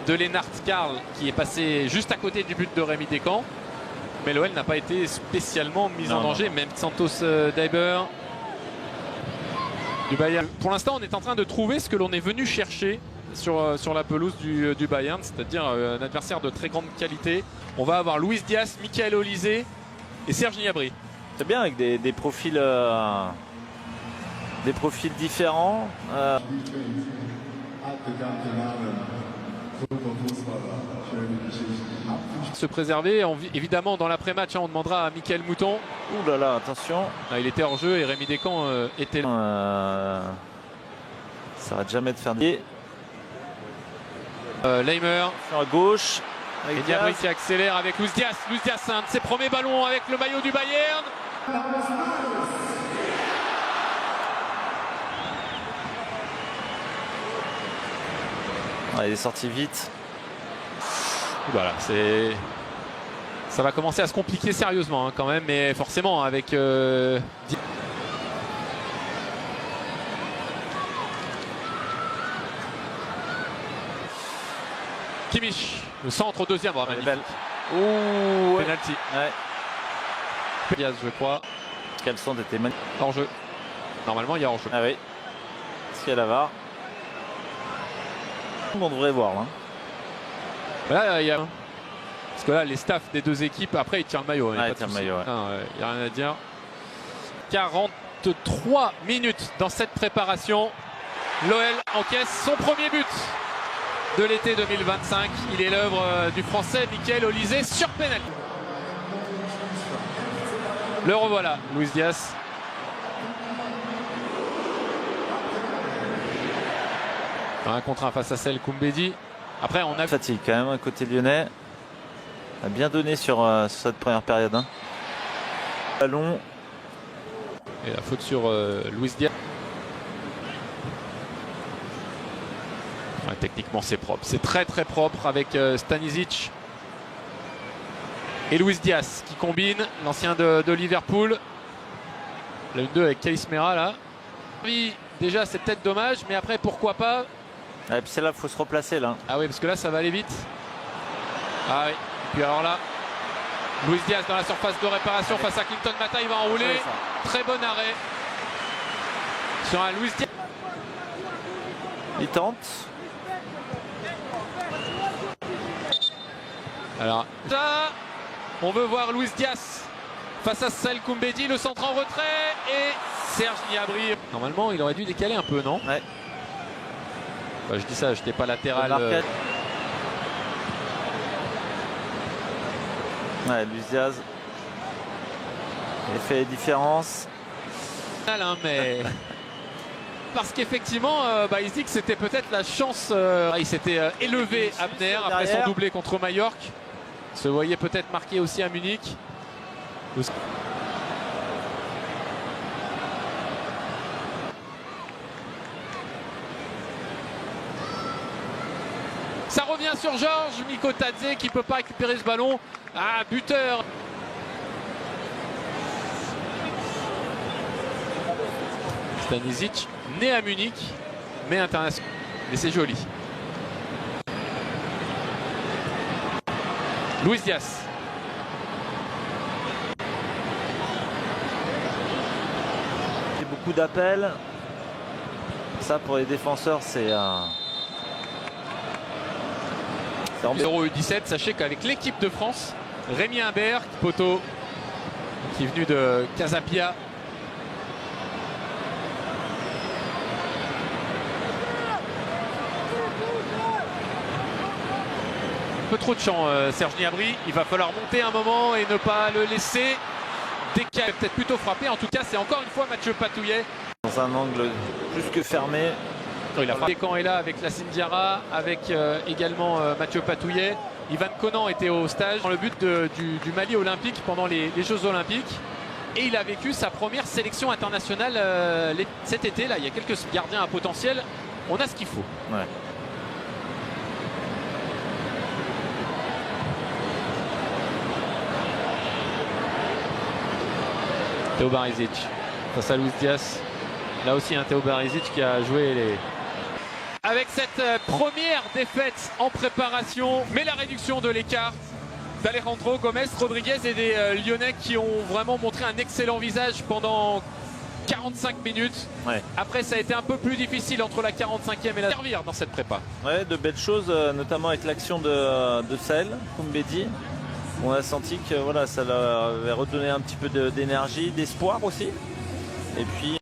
de Lennart Karl qui est passé juste à côté du but de Rémi Descamps. Mais l'OL n'a pas été spécialement mis en danger, même Santos Daiber du Bayern. Pour l'instant, on est en train de trouver ce que l'on est venu chercher sur la pelouse du Bayern, c'est-à-dire un adversaire de très grande qualité. On va avoir Luis Diaz, Michael Olise et Serge Gnabry. C'est bien avec des profils différents. Se préserver, évidemment dans l'après-match, on demandera à Mickaël Mouton. Ouh là là, attention. Il était hors jeu et Rémi Descamps était là. Ça va jamais de faire Leimer à gauche. Et Gnabry qui accélère avec Luis Diaz. Luis Diaz, c'est un de ses premiers ballons avec le maillot du Bayern. Il est sorti vite. Voilà, ça va commencer à se compliquer sérieusement hein, quand même, mais forcément avec Kimmich, le centre au deuxième. Oh, belle. Ouh, ouais. Penalty. Ouais. Diaz, je crois. Caleçon était magnifique. Hors jeu. Normalement, il y a hors jeu. Ah oui. Est-ce qu'il y a la VAR? On devrait voir là. Là, il y a... Parce que là, les staffs des deux équipes, après, ils tirent le maillot. Il tire le maillot, ouais. Il n'y a rien à dire. 43 minutes dans cette préparation. L'OL encaisse son premier but de l'été 2025. Il est l'œuvre du Français Michael Olise sur pénalty. Le revoilà, Luis Diaz. Un contre un face à celle Koumbedi. Après, on a fatigue quand même, côté lyonnais. On a bien donné sur cette première période. Hein. Ballon. Et la faute sur Luis Diaz. Ouais, techniquement, c'est propre. C'est très très propre avec Stanisic et Luis Diaz qui combine, l'ancien de Liverpool. La 1-2 avec Kalismera là. Déjà, c'est peut-être dommage, mais après, pourquoi pas. Et puis c'est là qu'il faut se replacer là. Ah oui, parce que là, ça va aller vite. Ah oui. Et puis alors là, Luis Diaz dans la surface de réparation face à Clinton Mata, il va enrouler. Très bon arrêt sur un Luis Diaz. Il tente. Alors là, on veut voir Luis Diaz face à Saïd Koumbedi, le centre en retrait et Serge Gnabry. Normalement, il aurait dû décaler un peu, non? Ouais. Bah, je dis ça, je n'étais pas latéral. Ouais, Luis Diaz. Il fait différence. Mais parce qu'effectivement, il se dit que c'était peut-être la chance. Il s'était élevé Abner après son doublé contre Majorque. Se voyait peut-être marqué aussi à Munich. Ça revient sur Georges Mikotadze qui ne peut pas récupérer ce ballon. Ah, buteur. Stanisic, né à Munich, mais international. Et c'est joli. Luis Diaz. Il y a beaucoup d'appels. Ça, pour les défenseurs, c'est un... 0 U17, sachez qu'avec l'équipe de France, Rémi Imbert, poteau, qui est venu de Casapia. Un peu trop de champ, Serge Gnabry. Il va falloir monter un moment et ne pas le laisser décaler. Peut-être plutôt frapper. En tout cas, c'est encore une fois Mathieu Patouillet. Dans un angle plus que fermé. Il a frappé quand est là avec Lassine Diarra, avec également Mathieu Patouillet. Ivan Konan était au stage dans le but du Mali olympique pendant les Jeux olympiques. Et il a vécu sa première sélection internationale cet été. Là, il y a quelques gardiens à potentiel. On a ce qu'il faut. Ouais. Théo Barizic face à Luis Diaz. Là aussi un Théo Barizic qui a joué les... Avec avec cette première défaite en préparation, mais la réduction de l'écart d'Alejandro Gomez Rodriguez et des Lyonnais qui ont vraiment montré un excellent visage pendant 45 minutes. Ouais. Après, ça a été un peu plus difficile entre la 45e et la servir dans cette prépa. Ouais, de belles choses, notamment avec l'action de Sahel Koumbedi. On a senti que voilà, ça leur avait redonné un petit peu d'énergie, d'espoir aussi. Et puis